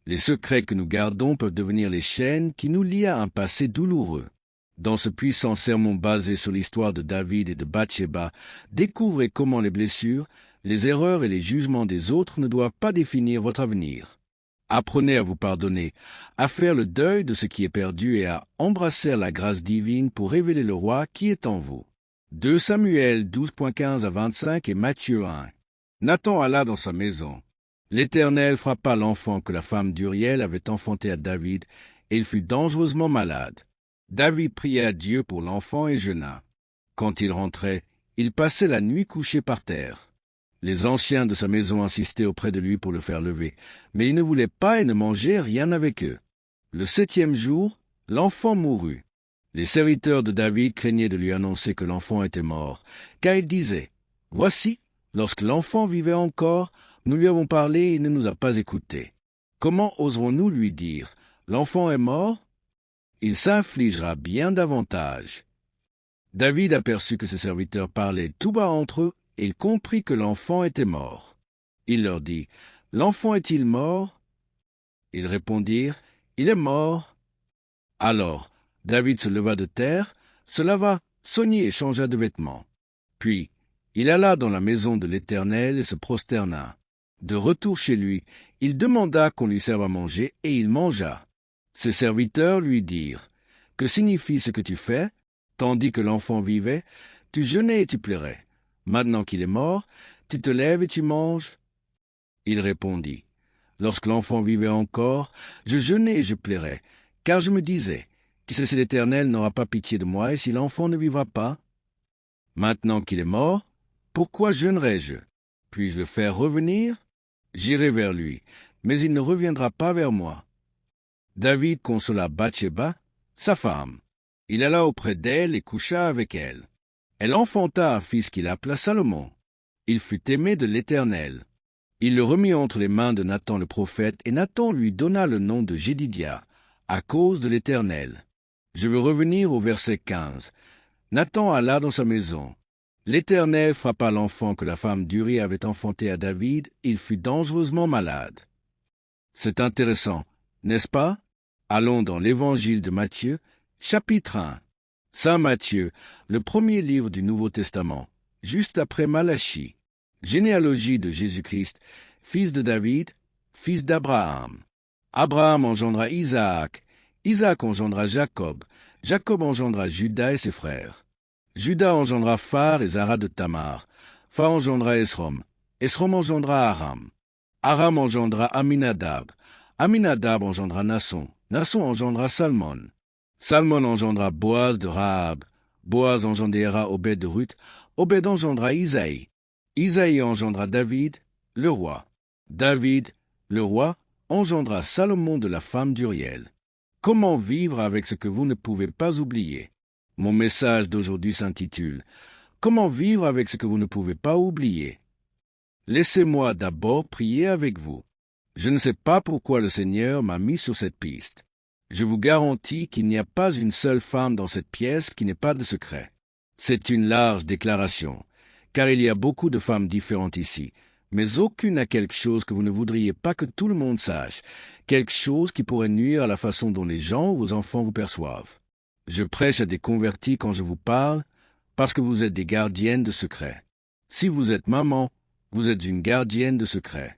Les secrets que nous gardons peuvent devenir les chaînes qui nous lient à un passé douloureux. Dans ce puissant sermon basé sur l'histoire de David et de Bathsheba, découvrez comment les blessures, les erreurs et les jugements des autres ne doivent pas définir votre avenir. Apprenez à vous pardonner, à faire le deuil de ce qui est perdu et à embrasser la grâce divine pour révéler le roi qui est en vous. 2 Samuel 12.15 à 25 et Matthieu 1. Nathan alla dans sa maison. L'Éternel frappa l'enfant que la femme d'Uriel avait enfanté à David, et il fut dangereusement malade. David pria à Dieu pour l'enfant et jeûna. Quand il rentrait, il passait la nuit couché par terre. Les anciens de sa maison insistaient auprès de lui pour le faire lever, mais il ne voulait pas et ne mangeait rien avec eux. Le 7e jour, l'enfant mourut. Les serviteurs de David craignaient de lui annoncer que l'enfant était mort, car ils disaient « Voici, lorsque l'enfant vivait encore, nous lui avons parlé et il ne nous a pas écoutés. Comment oserons-nous lui dire « L'enfant est mort ?» Il s'infligera bien davantage. » David aperçut que ses serviteurs parlaient tout bas entre eux, et il comprit que l'enfant était mort. Il leur dit, « L'enfant est-il mort ?» Ils répondirent, « Il est mort. » Alors, David se leva de terre, se lava, s'oignit et changea de vêtements. Puis, il alla dans la maison de l'Éternel et se prosterna. De retour chez lui, il demanda qu'on lui serve à manger, et il mangea. Ses serviteurs lui dirent, « Que signifie ce que tu fais? Tandis que l'enfant vivait, tu jeûnais et tu pleurais. Maintenant qu'il est mort, tu te lèves et tu manges. » Il répondit, « Lorsque l'enfant vivait encore, je jeûnais et je pleurais, car je me disais, qui sait si l'Éternel n'aura pas pitié de moi et si l'enfant ne vivra pas? Maintenant qu'il est mort, pourquoi jeûnerai-je? Puis-je le faire revenir? J'irai vers lui, mais il ne reviendra pas vers moi. » David consola Bathsheba, sa femme. Il alla auprès d'elle et coucha avec elle. Elle enfanta un fils qu'il appela Salomon. Il fut aimé de l'Éternel. Il le remit entre les mains de Nathan le prophète, et Nathan lui donna le nom de Jédidia, à cause de l'Éternel. Je veux revenir au verset 15. Nathan alla dans sa maison. L'Éternel frappa l'enfant que la femme d'Uri avait enfanté à David, il fut dangereusement malade. C'est intéressant, n'est-ce pas? Allons dans l'Évangile de Matthieu, chapitre 1. Saint Matthieu, le premier livre du Nouveau Testament, juste après Malachie. Généalogie de Jésus-Christ, fils de David, fils d'Abraham. Abraham engendra Isaac, Isaac engendra Jacob, Jacob engendra Juda et ses frères. Juda engendra Phar et Zara de Tamar, Phar engendra Esrom, Esrom engendra Aram. Aram engendra Aminadab, Aminadab engendra Nasson, Nasson engendra Salmon. Salmon engendra Boaz de Rahab, Boaz engendra Obed de Ruth, Obed engendra Isaïe. Isaïe engendra David, le roi. David, le roi, engendra Salomon de la femme d'Uriel. Comment vivre avec ce que vous ne pouvez pas oublier? Mon message d'aujourd'hui s'intitule « Comment vivre avec ce que vous ne pouvez pas oublier ?» Laissez-moi d'abord prier avec vous. Je ne sais pas pourquoi le Seigneur m'a mis sur cette piste. Je vous garantis qu'il n'y a pas une seule femme dans cette pièce qui n'ait pas de secret. C'est une large déclaration, car il y a beaucoup de femmes différentes ici, mais aucune a quelque chose que vous ne voudriez pas que tout le monde sache, quelque chose qui pourrait nuire à la façon dont les gens ou vos enfants vous perçoivent. Je prêche à des convertis quand je vous parle, parce que vous êtes des gardiennes de secrets. Si vous êtes maman, vous êtes une gardienne de secrets.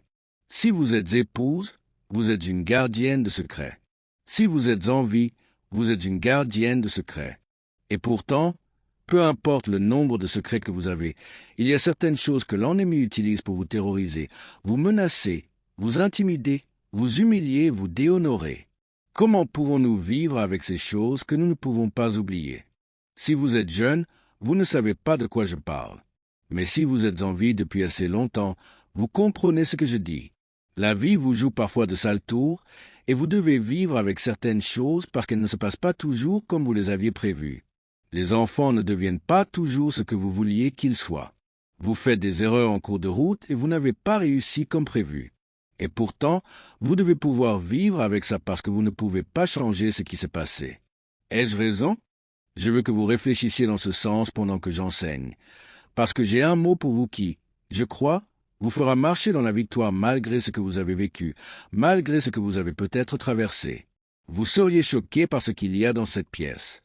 Si vous êtes épouse, vous êtes une gardienne de secrets. Si vous êtes en vie, vous êtes une gardienne de secrets. Et pourtant, peu importe le nombre de secrets que vous avez, il y a certaines choses que l'ennemi utilise pour vous terroriser, vous menacer, vous intimider, vous humilier, vous déhonorer. Comment pouvons-nous vivre avec ces choses que nous ne pouvons pas oublier? Si vous êtes jeune, vous ne savez pas de quoi je parle. Mais si vous êtes en vie depuis assez longtemps, vous comprenez ce que je dis. La vie vous joue parfois de sales tours, et vous devez vivre avec certaines choses parce qu'elles ne se passent pas toujours comme vous les aviez prévues. Les enfants ne deviennent pas toujours ce que vous vouliez qu'ils soient. Vous faites des erreurs en cours de route et vous n'avez pas réussi comme prévu. Et pourtant, vous devez pouvoir vivre avec ça parce que vous ne pouvez pas changer ce qui s'est passé. Ai-je raison? Je veux que vous réfléchissiez dans ce sens pendant que j'enseigne. Parce que j'ai un mot pour vous qui, je crois, vous fera marcher dans la victoire malgré ce que vous avez vécu, malgré ce que vous avez peut-être traversé. Vous seriez choqué par ce qu'il y a dans cette pièce.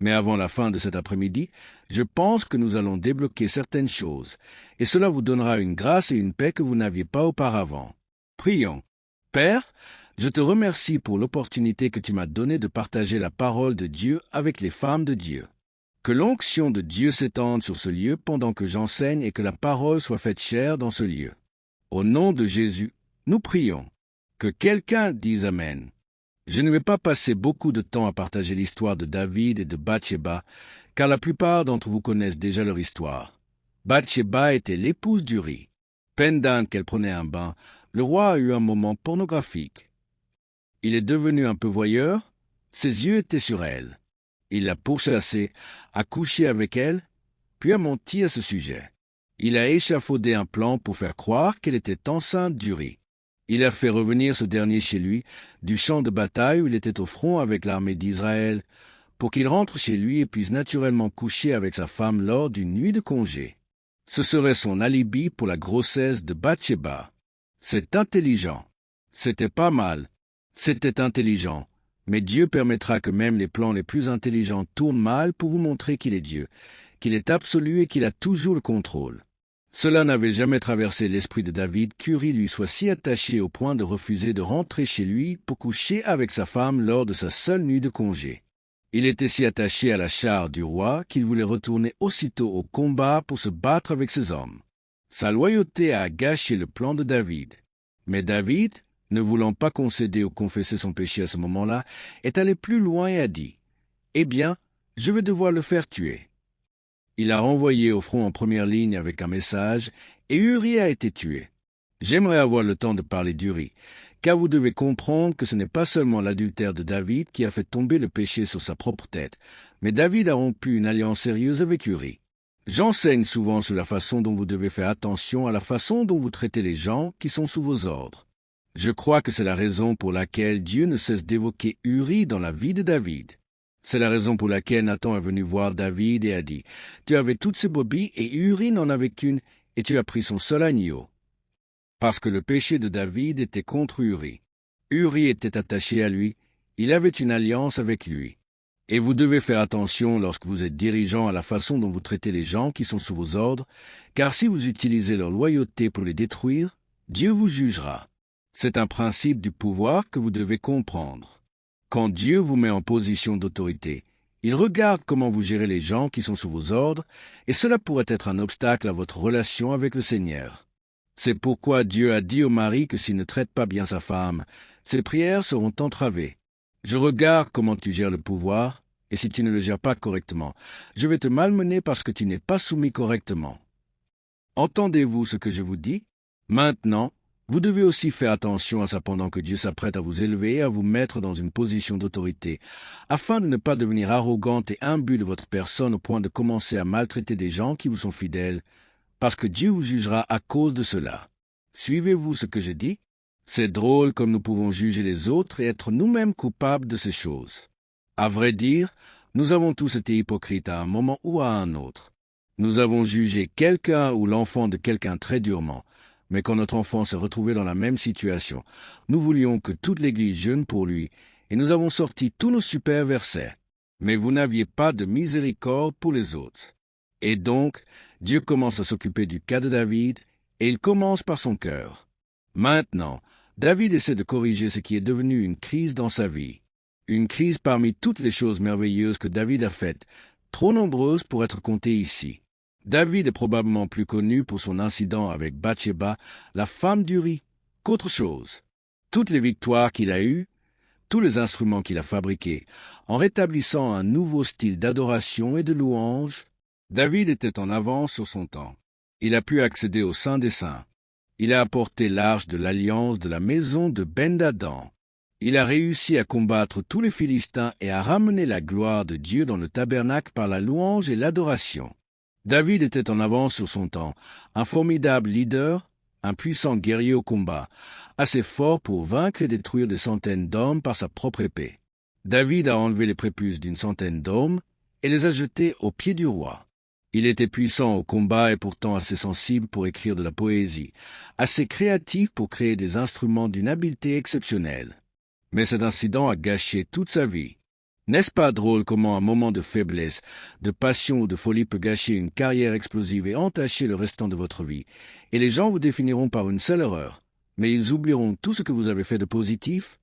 Mais avant la fin de cet après-midi, je pense que nous allons débloquer certaines choses, et cela vous donnera une grâce et une paix que vous n'aviez pas auparavant. Prions. Père, je te remercie pour l'opportunité que tu m'as donnée de partager la parole de Dieu avec les femmes de Dieu. Que l'onction de Dieu s'étende sur ce lieu pendant que j'enseigne et que la parole soit faite chair dans ce lieu. Au nom de Jésus, nous prions. Que quelqu'un dise Amen. Je ne vais pas passer beaucoup de temps à partager l'histoire de David et de Bathsheba, car la plupart d'entre vous connaissent déjà leur histoire. Bathsheba était l'épouse d'Uri. Pendant qu'elle prenait un bain, le roi a eu un moment pornographique. Il est devenu un peu voyeur, ses yeux étaient sur elle. Il l'a pourchassée, a couché avec elle, puis a menti à ce sujet. Il a échafaudé un plan pour faire croire qu'elle était enceinte d'Uri. Il a fait revenir ce dernier chez lui, du champ de bataille où il était au front avec l'armée d'Israël, pour qu'il rentre chez lui et puisse naturellement coucher avec sa femme lors d'une nuit de congé. Ce serait son alibi pour la grossesse de Bathsheba. C'est intelligent. C'était pas mal. C'était intelligent. Mais Dieu permettra que même les plans les plus intelligents tournent mal pour vous montrer qu'il est Dieu, qu'il est absolu et qu'il a toujours le contrôle. Cela n'avait jamais traversé l'esprit de David qu'Uri lui soit si attaché au point de refuser de rentrer chez lui pour coucher avec sa femme lors de sa seule nuit de congé. Il était si attaché à la char du roi qu'il voulait retourner aussitôt au combat pour se battre avec ses hommes. Sa loyauté a gâché le plan de David. Mais David, ne voulant pas concéder ou confesser son péché à ce moment-là, est allé plus loin et a dit « Eh bien, je vais devoir le faire tuer. » Il a renvoyé au front en première ligne avec un message, et Uri a été tué. J'aimerais avoir le temps de parler d'Uri, car vous devez comprendre que ce n'est pas seulement l'adultère de David qui a fait tomber le péché sur sa propre tête, mais David a rompu une alliance sérieuse avec Uri. J'enseigne souvent sur la façon dont vous devez faire attention à la façon dont vous traitez les gens qui sont sous vos ordres. Je crois que c'est la raison pour laquelle Dieu ne cesse d'évoquer Uri dans la vie de David. C'est la raison pour laquelle Nathan est venu voir David et a dit « Tu avais toutes ces brebis et Uri n'en avait qu'une, et tu as pris son seul agneau. » Parce que le péché de David était contre Uri. Uri était attaché à lui, il avait une alliance avec lui. Et vous devez faire attention lorsque vous êtes dirigeant à la façon dont vous traitez les gens qui sont sous vos ordres, car si vous utilisez leur loyauté pour les détruire, Dieu vous jugera. C'est un principe du pouvoir que vous devez comprendre. Quand Dieu vous met en position d'autorité, il regarde comment vous gérez les gens qui sont sous vos ordres, et cela pourrait être un obstacle à votre relation avec le Seigneur. C'est pourquoi Dieu a dit au mari que s'il ne traite pas bien sa femme, ses prières seront entravées. Je regarde comment tu gères le pouvoir, et si tu ne le gères pas correctement, je vais te malmener parce que tu n'es pas soumis correctement. Entendez-vous ce que je vous dis? Maintenant, vous devez aussi faire attention à ça pendant que Dieu s'apprête à vous élever et à vous mettre dans une position d'autorité, afin de ne pas devenir arrogante et imbu de votre personne au point de commencer à maltraiter des gens qui vous sont fidèles, parce que Dieu vous jugera à cause de cela. Suivez-vous ce que je dis? C'est drôle comme nous pouvons juger les autres et être nous-mêmes coupables de ces choses. À vrai dire, nous avons tous été hypocrites à un moment ou à un autre. Nous avons jugé quelqu'un ou l'enfant de quelqu'un très durement, mais quand notre enfant s'est retrouvé dans la même situation, nous voulions que toute l'Église jeûne pour lui, et nous avons sorti tous nos super versets. Mais vous n'aviez pas de miséricorde pour les autres. Et donc, Dieu commence à s'occuper du cas de David, et il commence par son cœur. Maintenant, David essaie de corriger ce qui est devenu une crise dans sa vie. Une crise parmi toutes les choses merveilleuses que David a faites, trop nombreuses pour être comptées ici. David est probablement plus connu pour son incident avec Bathsheba, la femme d'Uri, qu'autre chose. Toutes les victoires qu'il a eues, tous les instruments qu'il a fabriqués, en rétablissant un nouveau style d'adoration et de louange, David était en avance sur son temps. Il a pu accéder au Saint des Saints. Il a apporté l'arche de l'alliance de la maison de Ben-Dadan. Il a réussi à combattre tous les Philistins et à ramener la gloire de Dieu dans le tabernacle par la louange et l'adoration. David était en avance sur son temps, un formidable leader, un puissant guerrier au combat, assez fort pour vaincre et détruire des centaines d'hommes par sa propre épée. David a enlevé les prépuces d'une centaine d'hommes et les a jetés aux pieds du roi. Il était puissant au combat et pourtant assez sensible pour écrire de la poésie, assez créatif pour créer des instruments d'une habileté exceptionnelle. Mais cet incident a gâché toute sa vie. N'est-ce pas drôle comment un moment de faiblesse, de passion ou de folie peut gâcher une carrière explosive et entacher le restant de votre vie, et les gens vous définiront par une seule erreur, mais ils oublieront tout ce que vous avez fait de positif?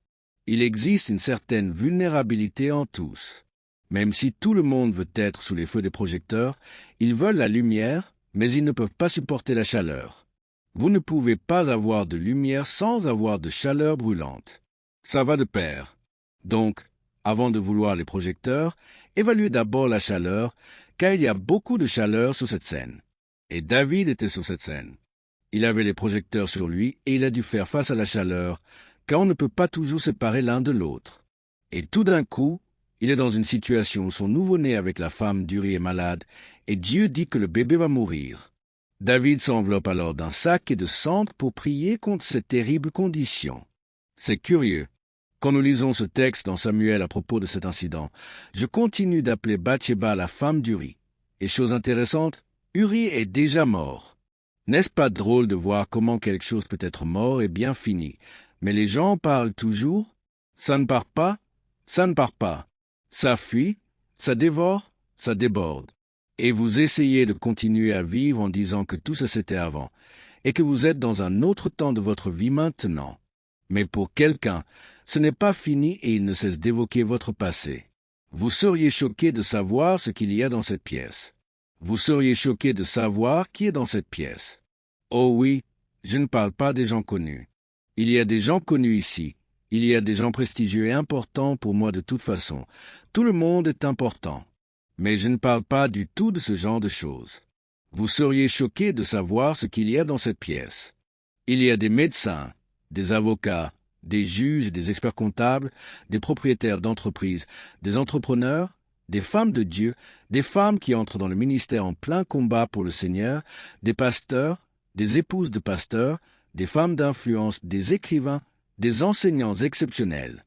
Il existe une certaine vulnérabilité en tous. Même si tout le monde veut être sous les feux des projecteurs, ils veulent la lumière, mais ils ne peuvent pas supporter la chaleur. Vous ne pouvez pas avoir de lumière sans avoir de chaleur brûlante. Ça va de pair. Donc, avant de vouloir les projecteurs, évaluez d'abord la chaleur, car il y a beaucoup de chaleur sur cette scène. Et David était sur cette scène. Il avait les projecteurs sur lui et il a dû faire face à la chaleur, car on ne peut pas toujours séparer l'un de l'autre. Et tout d'un coup, il est dans une situation où son nouveau-né avec la femme d'Uri est malade, et Dieu dit que le bébé va mourir. David s'enveloppe alors d'un sac et de cendres pour prier contre cette terrible condition. C'est curieux. Quand nous lisons ce texte dans Samuel à propos de cet incident, je continue d'appeler Bathsheba la femme d'Uri. Et chose intéressante, Uri est déjà mort. N'est-ce pas drôle de voir comment quelque chose peut être mort et bien fini, mais les gens en parlent toujours? Ça ne part pas, ça ne part pas. Ça fuit, ça dévore, ça déborde. Et vous essayez de continuer à vivre en disant que tout ça c'était avant, et que vous êtes dans un autre temps de votre vie maintenant. Mais pour quelqu'un, ce n'est pas fini et il ne cesse d'évoquer votre passé. Vous seriez choqué de savoir ce qu'il y a dans cette pièce. Vous seriez choqué de savoir qui est dans cette pièce. Oh oui, je ne parle pas des gens connus. Il y a des gens connus ici. Il y a des gens prestigieux et importants pour moi de toute façon. Tout le monde est important. Mais je ne parle pas du tout de ce genre de choses. Vous seriez choqué de savoir ce qu'il y a dans cette pièce. Il y a des médecins, des avocats, des juges, des experts comptables, des propriétaires d'entreprises, des entrepreneurs, des femmes de Dieu, des femmes qui entrent dans le ministère en plein combat pour le Seigneur, des pasteurs, des épouses de pasteurs, des femmes d'influence, des écrivains, des enseignants exceptionnels.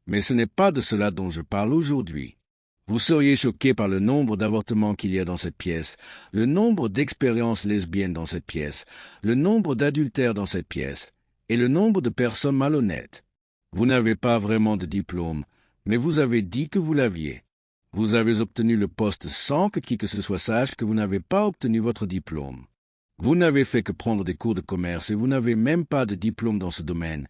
Mais ce n'est pas de cela dont je parle aujourd'hui. Vous seriez choqué par le nombre d'avortements qu'il y a dans cette pièce, le nombre d'expériences lesbiennes dans cette pièce, le nombre d'adultères dans cette pièce, et le nombre de personnes malhonnêtes. Vous n'avez pas vraiment de diplôme, mais vous avez dit que vous l'aviez. Vous avez obtenu le poste sans que qui que ce soit sache que vous n'avez pas obtenu votre diplôme. Vous n'avez fait que prendre des cours de commerce et vous n'avez même pas de diplôme dans ce domaine.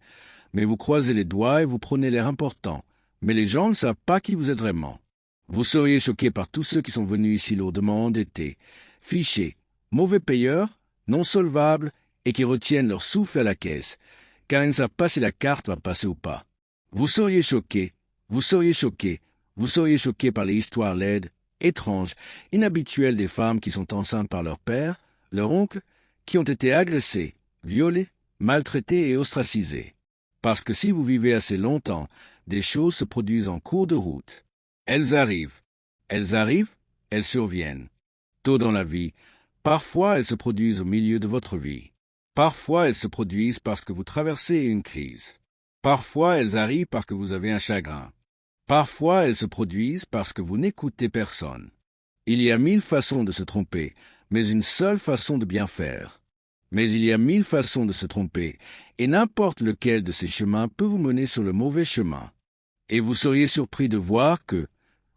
Mais vous croisez les doigts et vous prenez l'air important. Mais les gens ne savent pas qui vous êtes vraiment. Vous seriez choqué par tous ceux qui sont venus ici lourdement endettés, fichés, mauvais payeurs, non solvables et qui retiennent leur souffle à la caisse, car ils ne savent pas si la carte va passer ou pas. Vous seriez choqué, vous seriez choqué, vous seriez choqué par les histoires laides, étranges, inhabituelles des femmes qui sont enceintes par leur père, leur oncle, qui ont été agressées, violées, maltraitées et ostracisées. Parce que si vous vivez assez longtemps, des choses se produisent en cours de route. Elles arrivent, elles surviennent. Tôt dans la vie, parfois elles se produisent au milieu de votre vie. Parfois elles se produisent parce que vous traversez une crise. Parfois elles arrivent parce que vous avez un chagrin. Parfois elles se produisent parce que vous n'écoutez personne. Il y a 1000 façons de se tromper, mais une seule façon de bien faire. Mais il y a 1000 façons de se tromper, et n'importe lequel de ces chemins peut vous mener sur le mauvais chemin. Et vous seriez surpris de voir que,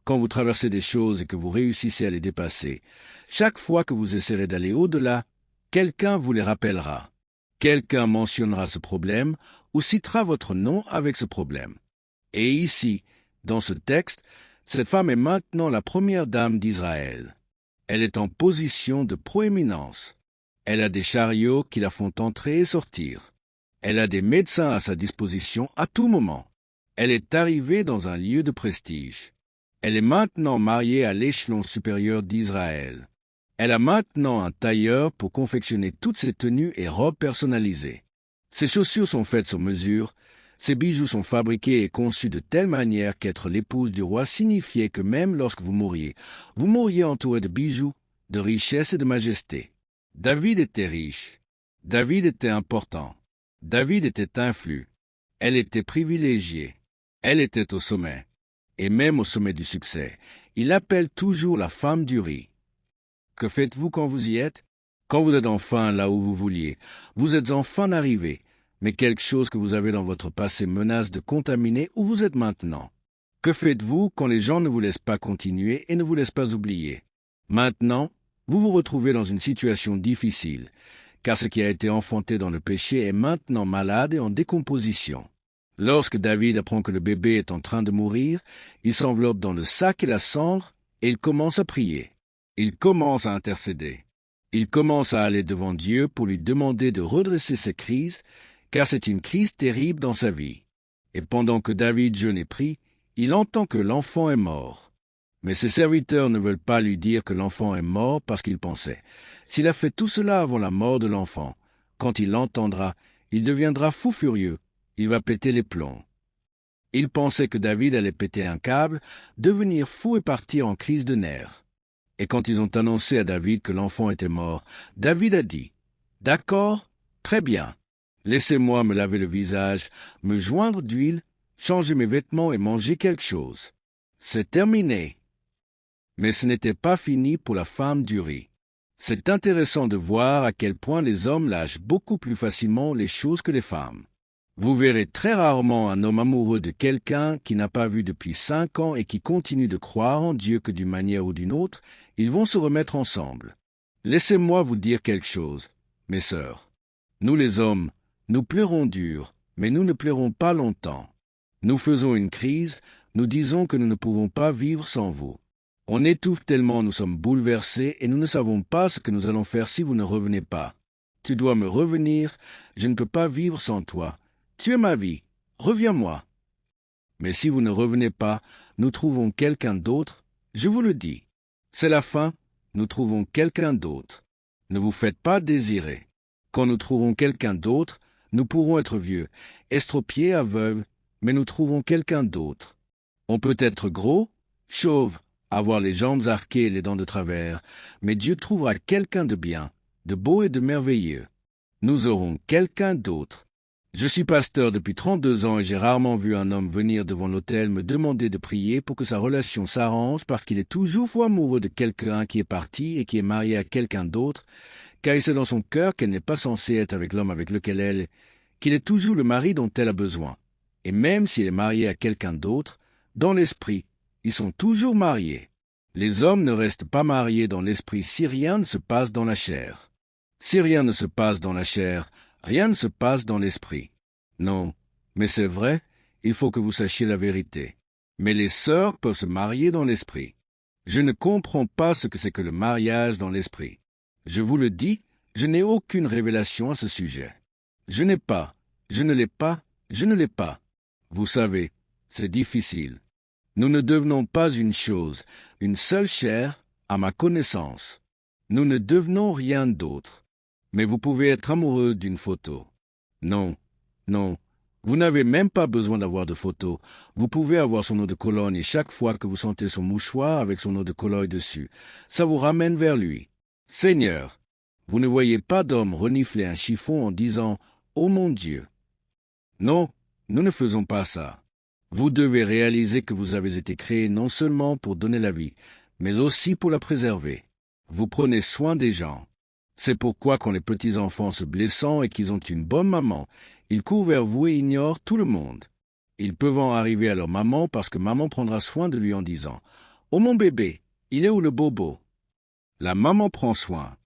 quand vous traversez des choses et que vous réussissez à les dépasser, chaque fois que vous essaierez d'aller au-delà, quelqu'un vous les rappellera. Quelqu'un mentionnera ce problème ou citera votre nom avec ce problème. Et ici, dans ce texte, cette femme est maintenant la première dame d'Israël. Elle est en position de proéminence. Elle a des chariots qui la font entrer et sortir. Elle a des médecins à sa disposition à tout moment. Elle est arrivée dans un lieu de prestige. Elle est maintenant mariée à l'échelon supérieur d'Israël. Elle a maintenant un tailleur pour confectionner toutes ses tenues et robes personnalisées. Ses chaussures sont faites sur mesure, ses bijoux sont fabriqués et conçus de telle manière qu'être l'épouse du roi signifiait que même lorsque vous mouriez entouré de bijoux, de richesse et de majesté. David était riche. David était important. David était influent. Elle était privilégiée. Elle était au sommet. Et même au sommet du succès, il appelle toujours la femme d'Uri. Que faites-vous quand vous y êtes? Quand vous êtes enfin là où vous vouliez, vous êtes enfin arrivé, mais quelque chose que vous avez dans votre passé menace de contaminer où vous êtes maintenant. Que faites-vous quand les gens ne vous laissent pas continuer et ne vous laissent pas oublier? Maintenant, vous vous retrouvez dans une situation difficile, car ce qui a été enfanté dans le péché est maintenant malade et en décomposition. Lorsque David apprend que le bébé est en train de mourir, il s'enveloppe dans le sac et la cendre et il commence à prier. Il commence à intercéder. Il commence à aller devant Dieu pour lui demander de redresser ses crises, car c'est une crise terrible dans sa vie. Et pendant que David jeûne et prie, il entend que l'enfant est mort. Mais ses serviteurs ne veulent pas lui dire que l'enfant est mort parce qu'ils pensaient, s'il a fait tout cela avant la mort de l'enfant, quand il l'entendra, il deviendra fou furieux, il va péter les plombs. Ils pensaient que David allait péter un câble, devenir fou et partir en crise de nerfs. Et quand ils ont annoncé à David que l'enfant était mort, David a dit, « D'accord, très bien. Laissez-moi me laver le visage, me joindre d'huile, changer mes vêtements et manger quelque chose. C'est terminé. » Mais ce n'était pas fini pour la femme d'Uri. C'est intéressant de voir à quel point les hommes lâchent beaucoup plus facilement les choses que les femmes. Vous verrez très rarement un homme amoureux de quelqu'un qui n'a pas vu depuis 5 ans et qui continue de croire en Dieu que d'une manière ou d'une autre, ils vont se remettre ensemble. Laissez-moi vous dire quelque chose, mes sœurs. Nous les hommes, nous pleurons dur, mais nous ne pleurons pas longtemps. Nous faisons une crise, nous disons que nous ne pouvons pas vivre sans vous. On étouffe tellement nous sommes bouleversés et nous ne savons pas ce que nous allons faire si vous ne revenez pas. Tu dois me revenir, je ne peux pas vivre sans toi. Tu es ma vie, reviens-moi. Mais si vous ne revenez pas, nous trouvons quelqu'un d'autre, je vous le dis. C'est la fin, nous trouvons quelqu'un d'autre. Ne vous faites pas désirer. Quand nous trouverons quelqu'un d'autre, nous pourrons être vieux, estropiés, aveugles, mais nous trouvons quelqu'un d'autre. On peut être gros, chauve, avoir les jambes arquées et les dents de travers, mais Dieu trouvera quelqu'un de bien, de beau et de merveilleux. Nous aurons quelqu'un d'autre. Je suis pasteur depuis 32 ans et j'ai rarement vu un homme venir devant l'autel me demander de prier pour que sa relation s'arrange parce qu'il est toujours fou amoureux de quelqu'un qui est parti et qui est marié à quelqu'un d'autre, car il sait dans son cœur qu'elle n'est pas censée être avec l'homme avec lequel elle est, qu'il est toujours le mari dont elle a besoin. Et même s'il est marié à quelqu'un d'autre, dans l'esprit, ils sont toujours mariés. Les hommes ne restent pas mariés dans l'esprit si rien ne se passe dans la chair. Si rien ne se passe dans la chair, rien ne se passe dans l'esprit. Non, mais c'est vrai, il faut que vous sachiez la vérité. Mais les sœurs peuvent se marier dans l'esprit. Je ne comprends pas ce que c'est que le mariage dans l'esprit. Je vous le dis, je n'ai aucune révélation à ce sujet. Je n'ai pas, je ne l'ai pas, je ne l'ai pas. Vous savez, c'est difficile. Nous ne devenons pas une chose, une seule chair, à ma connaissance. Nous ne devenons rien d'autre. Mais vous pouvez être amoureuse d'une photo. Non, non, vous n'avez même pas besoin d'avoir de photo. Vous pouvez avoir son eau de Cologne et chaque fois que vous sentez son mouchoir avec son eau de Cologne dessus, ça vous ramène vers lui. Seigneur, vous ne voyez pas d'homme renifler un chiffon en disant « Oh mon Dieu !» Non, nous ne faisons pas ça. Vous devez réaliser que vous avez été créé non seulement pour donner la vie, mais aussi pour la préserver. Vous prenez soin des gens. C'est pourquoi quand les petits-enfants se blessant et qu'ils ont une bonne maman, ils courent vers vous et ignorent tout le monde. Ils peuvent en arriver à leur maman parce que maman prendra soin de lui en disant « Oh mon bébé, il est où le bobo ?» La maman prend soin.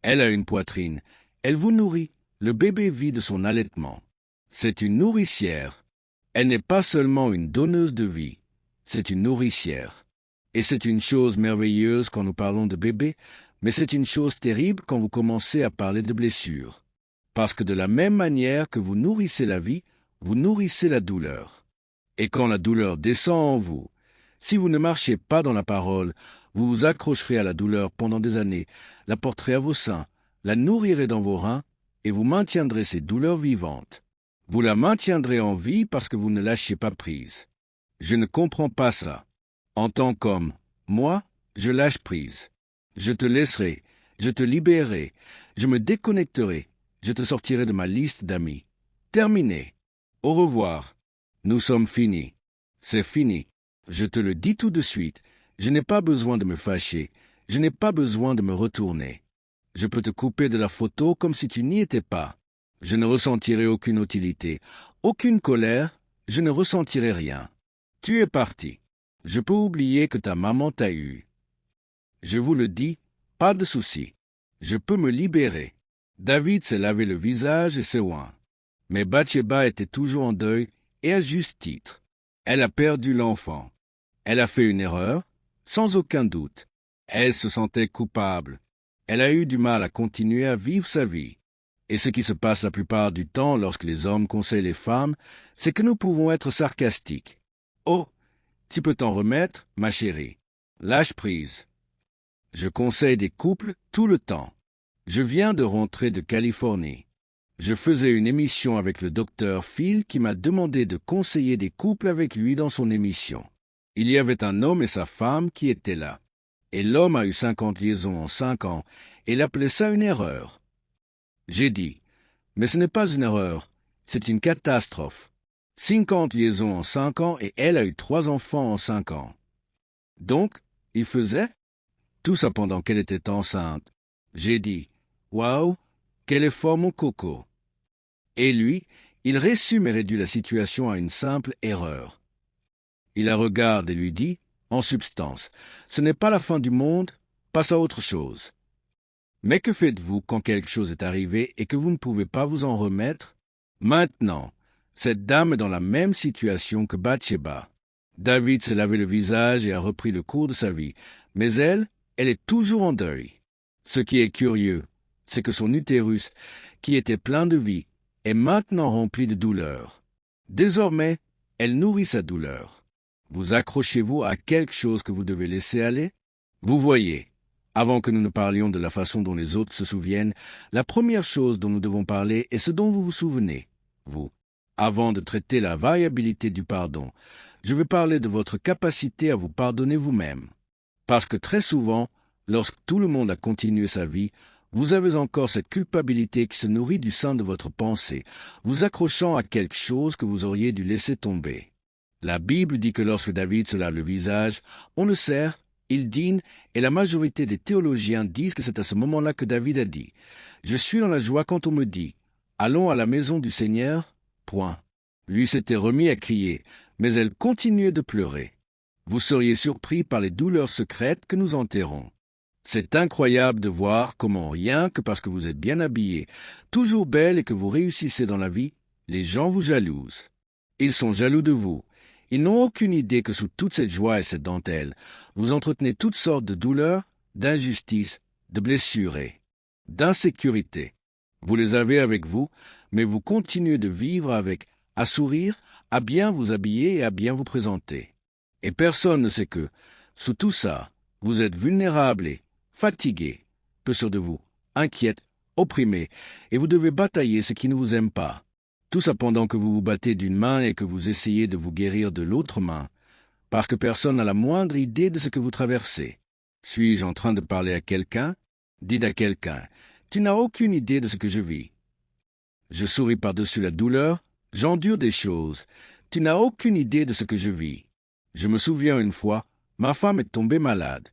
Elle a une poitrine. Elle vous nourrit. Le bébé vit de son allaitement. C'est une nourricière. Elle n'est pas seulement une donneuse de vie. C'est une nourricière. Et c'est une chose merveilleuse quand nous parlons de bébé, mais c'est une chose terrible quand vous commencez à parler de blessures. Parce que de la même manière que vous nourrissez la vie, vous nourrissez la douleur. Et quand la douleur descend en vous, si vous ne marchez pas dans la parole, vous vous accrocherez à la douleur pendant des années, la porterez à vos seins, la nourrirez dans vos reins, et vous maintiendrez ces douleurs vivantes. Vous la maintiendrez en vie parce que vous ne lâchez pas prise. Je ne comprends pas ça. En tant qu'homme, moi, je lâche prise. Je te laisserai, je te libérerai, je me déconnecterai, je te sortirai de ma liste d'amis. Terminé. Au revoir. Nous sommes finis. C'est fini. Je te le dis tout de suite, je n'ai pas besoin de me fâcher. Je n'ai pas besoin de me retourner. Je peux te couper de la photo comme si tu n'y étais pas. Je ne ressentirai aucune hostilité, aucune colère, je ne ressentirai rien. Tu es parti. Je peux oublier que ta maman t'a eu. Je vous le dis, pas de souci. Je peux me libérer. David s'est lavé le visage et s'est oint. Mais Bathsheba était toujours en deuil, et à juste titre. Elle a perdu l'enfant. Elle a fait une erreur, sans aucun doute. Elle se sentait coupable. Elle a eu du mal à continuer à vivre sa vie. Et ce qui se passe la plupart du temps lorsque les hommes conseillent les femmes, c'est que nous pouvons être sarcastiques. « Oh, tu peux t'en remettre, ma chérie. Lâche prise. » Je conseille des couples tout le temps. Je viens de rentrer de Californie. Je faisais une émission avec le docteur Phil qui m'a demandé de conseiller des couples avec lui dans son émission. Il y avait un homme et sa femme qui étaient là. Et l'homme a eu 50 liaisons en 5 ans, et il appelait ça une erreur. J'ai dit, mais ce n'est pas une erreur, c'est une catastrophe. 50 liaisons en 5 ans et elle a eu 3 enfants en 5 ans. Donc, il faisait tout ça pendant qu'elle était enceinte. J'ai dit, waouh, quel effort mon coco. Et lui, il résume et réduit la situation à une simple erreur. Il la regarde et lui dit, en substance, ce n'est pas la fin du monde, passe à autre chose. Mais que faites-vous quand quelque chose est arrivé et que vous ne pouvez pas vous en remettre? Maintenant, cette dame est dans la même situation que Bathsheba. David s'est lavé le visage et a repris le cours de sa vie, mais elle est toujours en deuil. Ce qui est curieux, c'est que son utérus, qui était plein de vie, est maintenant rempli de douleur. Désormais, elle nourrit sa douleur. Vous accrochez-vous à quelque chose que vous devez laisser aller? Vous voyez, avant que nous ne parlions de la façon dont les autres se souviennent, la première chose dont nous devons parler est ce dont vous vous souvenez, vous. Avant de traiter la variabilité du pardon, je vais parler de votre capacité à vous pardonner vous-même. Parce que très souvent, lorsque tout le monde a continué sa vie, vous avez encore cette culpabilité qui se nourrit du sein de votre pensée, vous accrochant à quelque chose que vous auriez dû laisser tomber. La Bible dit que lorsque David se lave le visage, on le sert, il dîne, et la majorité des théologiens disent que c'est à ce moment-là que David a dit « Je suis dans la joie quand on me dit « Allons à la maison du Seigneur ». Point. Lui s'était remis à crier, mais elle continuait de pleurer. Vous seriez surpris par les douleurs secrètes que nous enterrons. C'est incroyable de voir comment rien que parce que vous êtes bien habillé, toujours belle et que vous réussissez dans la vie, les gens vous jalousent. Ils sont jaloux de vous. Ils n'ont aucune idée que sous toute cette joie et cette dentelle, vous entretenez toutes sortes de douleurs, d'injustices, de blessures et d'insécurité. Vous les avez avec vous, mais vous continuez de vivre avec, à sourire, à bien vous habiller et à bien vous présenter. Et personne ne sait que, sous tout ça, vous êtes vulnérable et fatigué, peu sûr de vous, inquiète, opprimé, et vous devez batailler ce qui ne vous aime pas. Tout ça pendant que vous vous battez d'une main et que vous essayez de vous guérir de l'autre main, parce que personne n'a la moindre idée de ce que vous traversez. Suis-je en train de parler à quelqu'un? Dites à quelqu'un, tu n'as aucune idée de ce que je vis. Je souris par-dessus la douleur, j'endure des choses. Tu n'as aucune idée de ce que je vis. Je me souviens une fois, ma femme est tombée malade.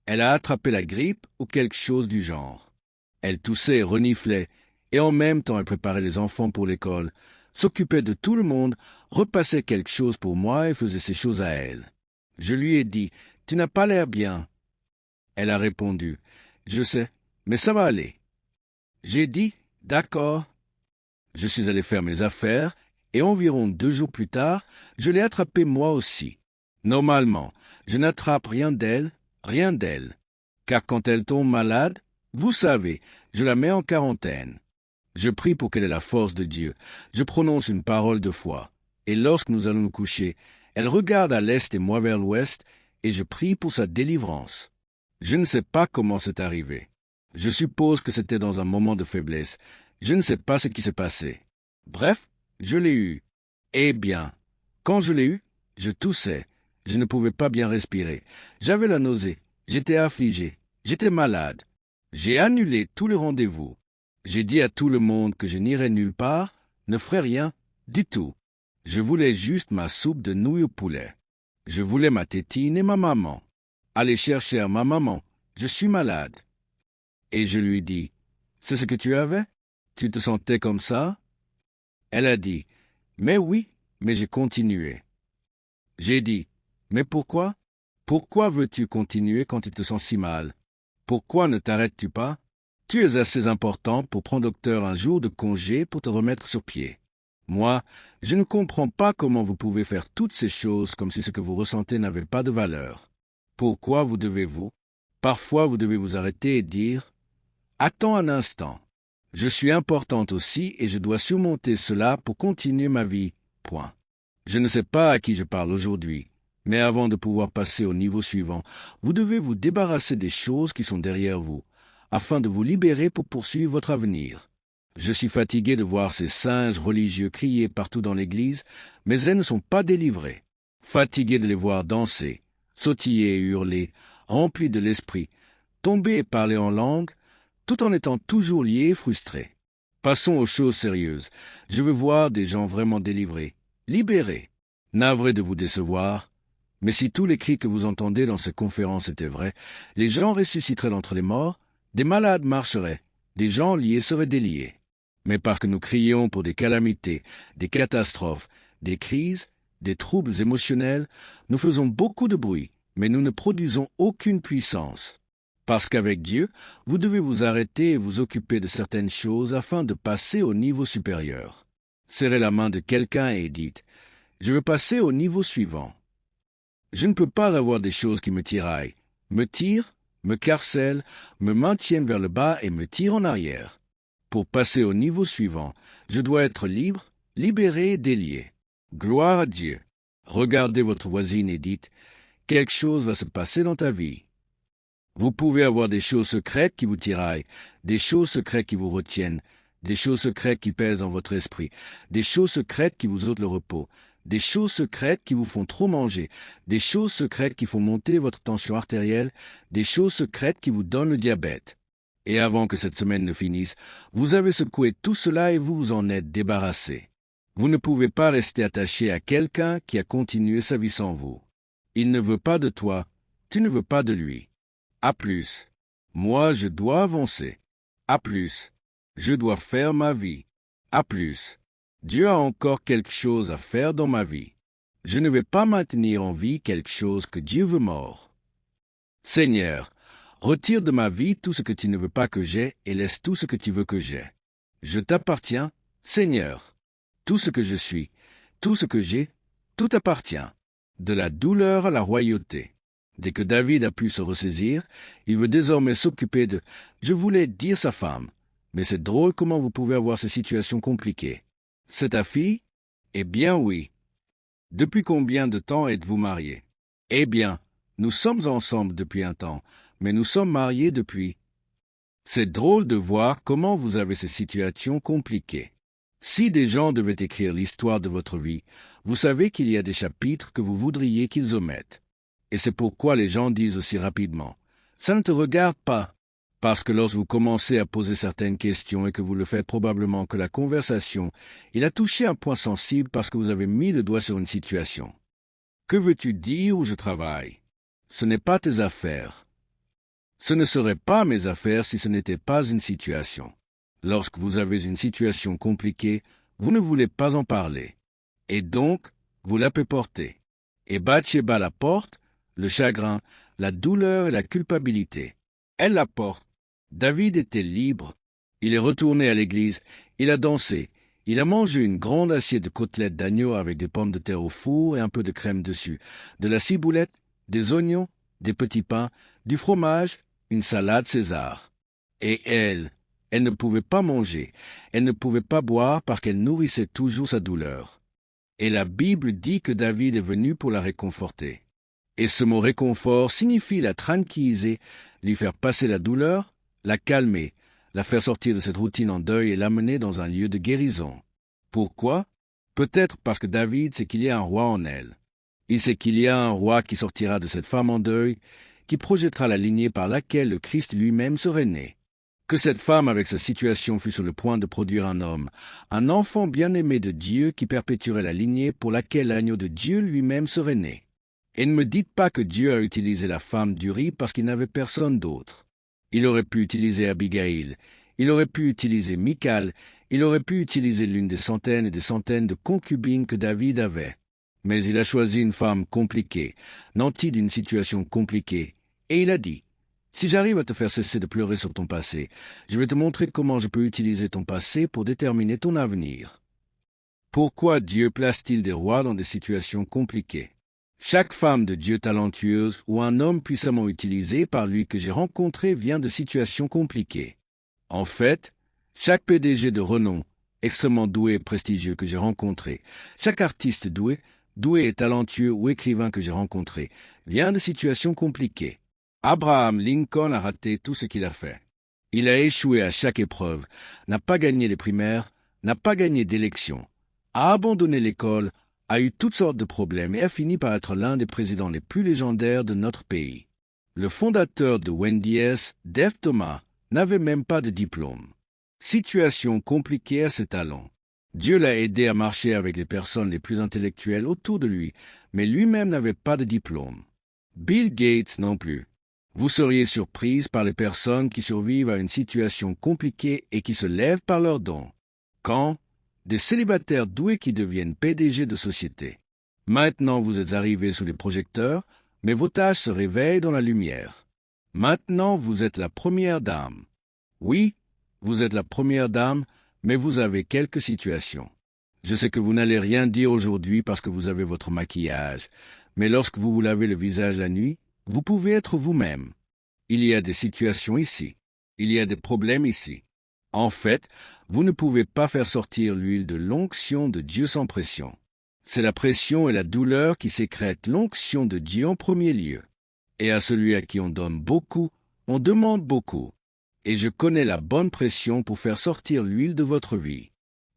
Elle a attrapé la grippe ou quelque chose du genre. Elle toussait et reniflait, et en même temps elle préparait les enfants pour l'école, s'occupait de tout le monde, repassait quelque chose pour moi et faisait ses choses à elle. Je lui ai dit, « Tu n'as pas l'air bien. » Elle a répondu, « Je sais, mais ça va aller. » J'ai dit, « D'accord. » Je suis allé faire mes affaires, et environ 2 jours plus tard, je l'ai attrapée moi aussi. Normalement, je n'attrape rien d'elle, car quand elle tombe malade, vous savez, je la mets en quarantaine. Je prie pour qu'elle ait la force de Dieu. Je prononce une parole de foi. Et lorsque nous allons nous coucher, elle regarde à l'est et moi vers l'ouest, et je prie pour sa délivrance. Je ne sais pas comment c'est arrivé. Je suppose que c'était dans un moment de faiblesse. Je ne sais pas ce qui s'est passé. Bref, je l'ai eu. Eh bien, quand je l'ai eu, je toussais. Je ne pouvais pas bien respirer. J'avais la nausée. J'étais affligé. J'étais malade. J'ai annulé tous les rendez-vous. J'ai dit à tout le monde que je n'irais nulle part, ne ferais rien, du tout. Je voulais juste ma soupe de nouilles au poulet. Je voulais ma tétine et ma maman. Allez chercher à ma maman. je suis malade. Et je lui dis, c'est ce que tu avais? Tu te sentais comme ça? Elle a dit, mais oui, mais j'ai continué. J'ai dit, mais pourquoi? Pourquoi veux-tu continuer quand tu te sens si mal? Pourquoi ne t'arrêtes-tu pas? Tu es assez important pour prendre docteur un jour de congé pour te remettre sur pied. Moi, je ne comprends pas comment vous pouvez faire toutes ces choses comme si ce que vous ressentez n'avait pas de valeur. Pourquoi vous devez-vous? Parfois vous devez vous arrêter et dire, attends un instant. Je suis importante aussi et je dois surmonter cela pour continuer ma vie. Point. Je ne sais pas à qui je parle aujourd'hui, mais avant de pouvoir passer au niveau suivant, vous devez vous débarrasser des choses qui sont derrière vous, afin de vous libérer pour poursuivre votre avenir. Je suis fatigué de voir ces singes religieux crier partout dans l'Église, mais elles ne sont pas délivrées. Fatigué de les voir danser, sautiller et hurler, remplis de l'esprit, tomber et parler en langue, tout en étant toujours liés et frustrés. Passons aux choses sérieuses. Je veux voir des gens vraiment délivrés, libérés. Navré de vous décevoir, mais si tous les cris que vous entendez dans ces conférences étaient vrais, les gens ressusciteraient d'entre les morts, des malades marcheraient, des gens liés seraient déliés. Mais parce que nous crions pour des calamités, des catastrophes, des crises, des troubles émotionnels, nous faisons beaucoup de bruit, mais nous ne produisons aucune puissance. Parce qu'avec Dieu, vous devez vous arrêter et vous occuper de certaines choses afin de passer au niveau supérieur. Serrez la main de quelqu'un et dites, « Je veux passer au niveau suivant. » Je ne peux pas avoir des choses qui me tiraillent, me tirent, me carcellent, me maintiennent vers le bas et me tirent en arrière. Pour passer au niveau suivant, je dois être libre, libéré et délié. Gloire à Dieu. Regardez votre voisine et dites, « Quelque chose va se passer dans ta vie. » Vous pouvez avoir des choses secrètes qui vous tiraillent, des choses secrètes qui vous retiennent, des choses secrètes qui pèsent dans votre esprit, des choses secrètes qui vous ôtent le repos, des choses secrètes qui vous font trop manger, des choses secrètes qui font monter votre tension artérielle, des choses secrètes qui vous donnent le diabète. Et avant que cette semaine ne finisse, vous avez secoué tout cela et vous vous en êtes débarrassé. Vous ne pouvez pas rester attaché à quelqu'un qui a continué sa vie sans vous. Il ne veut pas de toi, tu ne veux pas de lui. À plus. Moi, je dois avancer. À plus. Je dois faire ma vie. À plus. Dieu a encore quelque chose à faire dans ma vie. Je ne vais pas maintenir en vie quelque chose que Dieu veut mort. Seigneur, retire de ma vie tout ce que tu ne veux pas que j'aie et laisse tout ce que tu veux que j'aie. Je t'appartiens, Seigneur. Tout ce que je suis, tout ce que j'ai, tout appartient. De la douleur à la royauté. Dès que David a pu se ressaisir, il veut désormais s'occuper de... Je voulais dire sa femme, mais c'est drôle comment vous pouvez avoir ces situations compliquées. C'est ta fille? Eh bien oui. Depuis combien de temps êtes-vous mariés? Eh bien, nous sommes ensemble depuis un temps, mais nous sommes mariés depuis... C'est drôle de voir comment vous avez ces situations compliquées. Si des gens devaient écrire l'histoire de votre vie, vous savez qu'il y a des chapitres que vous voudriez qu'ils omettent. Et c'est pourquoi les gens disent aussi rapidement, « Ça ne te regarde pas », parce que lorsque vous commencez à poser certaines questions et que vous le faites probablement que la conversation, il a touché un point sensible parce que vous avez mis le doigt sur une situation. Que veux-tu dire où je travaille? Ce n'est pas tes affaires. Ce ne serait pas mes affaires si ce n'était pas une situation. Lorsque vous avez une situation compliquée, vous ne voulez pas en parler. Et donc, vous la porter. Et Bathsheba la porte, le chagrin, la douleur et la culpabilité. Elle la porte. David était libre. Il est retourné à l'église, il a dansé, il a mangé une grande assiette de côtelettes d'agneau avec des pommes de terre au four et un peu de crème dessus, de la ciboulette, des oignons, des petits pains, du fromage, une salade César. Et elle ne pouvait pas manger, elle ne pouvait pas boire parce qu'elle nourrissait toujours sa douleur. Et la Bible dit que David est venu pour la réconforter. Et ce mot réconfort signifie la tranquilliser, lui faire passer la douleur, la calmer, la faire sortir de cette routine en deuil et l'amener dans un lieu de guérison. Pourquoi? Peut-être parce que David sait qu'il y a un roi en elle. Il sait qu'il y a un roi qui sortira de cette femme en deuil, qui projettera la lignée par laquelle le Christ lui-même serait né. Que cette femme avec sa situation fût sur le point de produire un homme, un enfant bien-aimé de Dieu qui perpétuerait la lignée pour laquelle l'agneau de Dieu lui-même serait né. Et ne me dites pas que Dieu a utilisé la femme d'Uri parce qu'il n'avait personne d'autre. Il aurait pu utiliser Abigail, il aurait pu utiliser Michal, il aurait pu utiliser l'une des centaines et des centaines de concubines que David avait. Mais il a choisi une femme compliquée, nantie d'une situation compliquée, et il a dit, « Si j'arrive à te faire cesser de pleurer sur ton passé, je vais te montrer comment je peux utiliser ton passé pour déterminer ton avenir. » Pourquoi Dieu place-t-il des rois dans des situations compliquées? Chaque femme de Dieu talentueuse ou un homme puissamment utilisé par lui que j'ai rencontré vient de situations compliquées. En fait, chaque PDG de renom, extrêmement doué et prestigieux que j'ai rencontré, chaque artiste doué et talentueux ou écrivain que j'ai rencontré, vient de situations compliquées. Abraham Lincoln a raté tout ce qu'il a fait. Il a échoué à chaque épreuve, n'a pas gagné les primaires, n'a pas gagné d'élection, a abandonné l'école, a eu toutes sortes de problèmes et a fini par être l'un des présidents les plus légendaires de notre pays. Le fondateur de Wendy's, Dave Thomas, n'avait même pas de diplôme. Situation compliquée à ses talents. Dieu l'a aidé à marcher avec les personnes les plus intellectuelles autour de lui, mais lui-même n'avait pas de diplôme. Bill Gates non plus. Vous seriez surprise par les personnes qui survivent à une situation compliquée et qui se lèvent par leurs dons. Quand des célibataires doués qui deviennent PDG de société. Maintenant vous êtes arrivés sous les projecteurs, mais vos tâches se réveillent dans la lumière. Maintenant vous êtes la première dame. Oui, vous êtes la première dame, mais vous avez quelques situations. Je sais que vous n'allez rien dire aujourd'hui parce que vous avez votre maquillage, mais lorsque vous vous lavez le visage la nuit, vous pouvez être vous-même. Il y a des situations ici. Il y a des problèmes ici. En fait, vous ne pouvez pas faire sortir l'huile de l'onction de Dieu sans pression. C'est la pression et la douleur qui sécrètent l'onction de Dieu en premier lieu. Et à celui à qui on donne beaucoup, on demande beaucoup. Et je connais la bonne pression pour faire sortir l'huile de votre vie.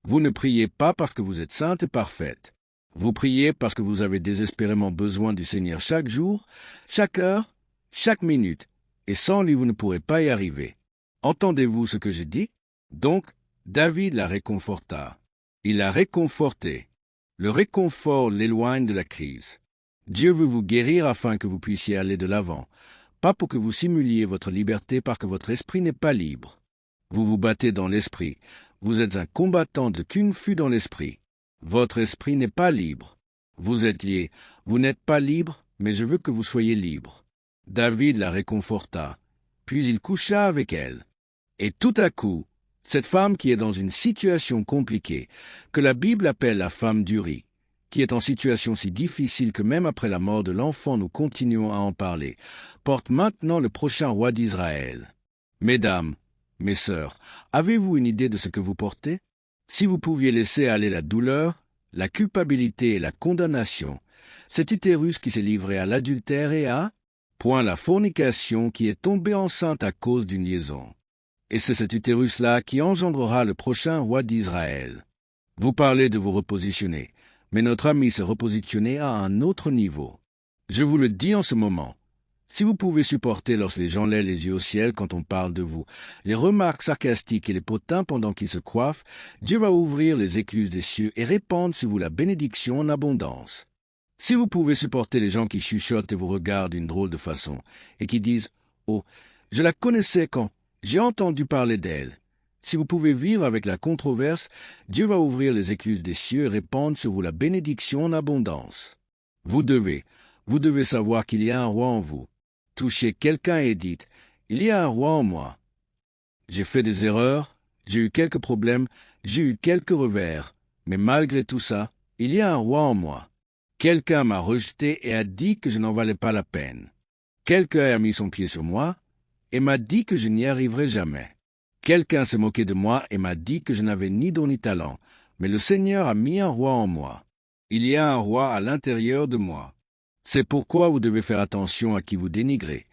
Vous ne priez pas parce que vous êtes sainte et parfaite. Vous priez parce que vous avez désespérément besoin du Seigneur chaque jour, chaque heure, chaque minute, et sans lui vous ne pourrez pas y arriver. Entendez-vous ce que je dis? Donc, David la réconforta. Il l'a réconforté. Le réconfort l'éloigne de la crise. Dieu veut vous guérir afin que vous puissiez aller de l'avant, pas pour que vous simuliez votre liberté parce que votre esprit n'est pas libre. Vous vous battez dans l'esprit. Vous êtes un combattant de Kung Fu dans l'esprit. Votre esprit n'est pas libre. Vous êtes lié. Vous n'êtes pas libre, mais je veux que vous soyez libre. David la réconforta. Puis il coucha avec elle. Et tout à coup, cette femme qui est dans une situation compliquée, que la Bible appelle la femme d'Uri, qui est en situation si difficile que même après la mort de l'enfant nous continuons à en parler, porte maintenant le prochain roi d'Israël. Mesdames, mes sœurs, avez-vous une idée de ce que vous portez? Si vous pouviez laisser aller la douleur, la culpabilité et la condamnation, cet utérus qui s'est livré à l'adultère et à, point la fornication qui est tombée enceinte à cause d'une liaison. Et c'est cet utérus-là qui engendrera le prochain roi d'Israël. Vous parlez de vous repositionner, mais notre ami s'est repositionné à un autre niveau. Je vous le dis en ce moment, si vous pouvez supporter lorsque les gens lèvent les yeux au ciel quand on parle de vous, les remarques sarcastiques et les potins pendant qu'ils se coiffent, Dieu va ouvrir les écluses des cieux et répandre sur vous la bénédiction en abondance. Si vous pouvez supporter les gens qui chuchotent et vous regardent d'une drôle de façon, et qui disent « Oh, je la connaissais quand j'ai entendu parler d'elle », si vous pouvez vivre avec la controverse, Dieu va ouvrir les écluses des cieux et répandre sur vous la bénédiction en abondance. Vous devez savoir qu'il y a un roi en vous. Touchez quelqu'un et dites « Il y a un roi en moi ». J'ai fait des erreurs, j'ai eu quelques problèmes, j'ai eu quelques revers, mais malgré tout ça, il y a un roi en moi. Quelqu'un m'a rejeté et a dit que je n'en valais pas la peine. Quelqu'un a mis son pied sur moi et m'a dit que je n'y arriverais jamais. Quelqu'un s'est moqué de moi et m'a dit que je n'avais ni don ni talent, mais le Seigneur a mis un roi en moi. Il y a un roi à l'intérieur de moi. C'est pourquoi vous devez faire attention à qui vous dénigrez,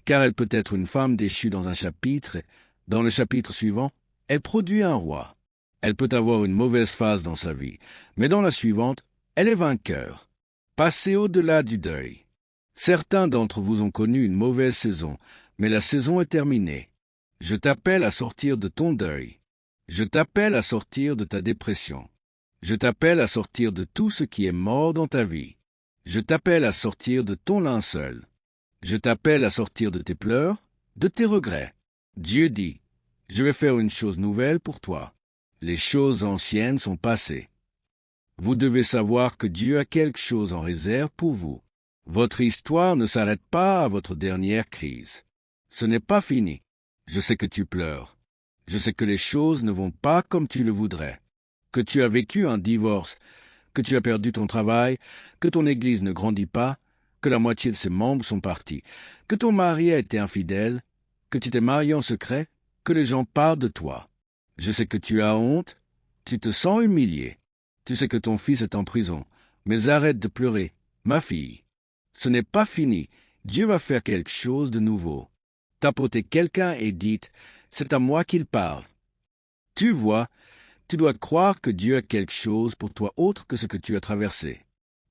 car elle peut être une femme déchue dans un chapitre, et dans le chapitre suivant, elle produit un roi. Elle peut avoir une mauvaise phase dans sa vie, mais dans la suivante, elle est vainqueur. Passez au-delà du deuil. Certains d'entre vous ont connu une mauvaise saison, mais la saison est terminée. Je t'appelle à sortir de ton deuil. Je t'appelle à sortir de ta dépression. Je t'appelle à sortir de tout ce qui est mort dans ta vie. Je t'appelle à sortir de ton linceul. Je t'appelle à sortir de tes pleurs, de tes regrets. Dieu dit, je vais faire une chose nouvelle pour toi. Les choses anciennes sont passées. Vous devez savoir que Dieu a quelque chose en réserve pour vous. Votre histoire ne s'arrête pas à votre dernière crise. Ce n'est pas fini. Je sais que tu pleures. Je sais que les choses ne vont pas comme tu le voudrais. Que tu as vécu un divorce, que tu as perdu ton travail, que ton Église ne grandit pas, que la moitié de ses membres sont partis, que ton mari a été infidèle, que tu t'es marié en secret, que les gens parlent de toi. Je sais que tu as honte, tu te sens humilié. Tu sais que ton fils est en prison, mais arrête de pleurer, ma fille. Ce n'est pas fini, Dieu va faire quelque chose de nouveau. Tapotez quelqu'un et dites, c'est à moi qu'il parle. Tu vois, tu dois croire que Dieu a quelque chose pour toi autre que ce que tu as traversé.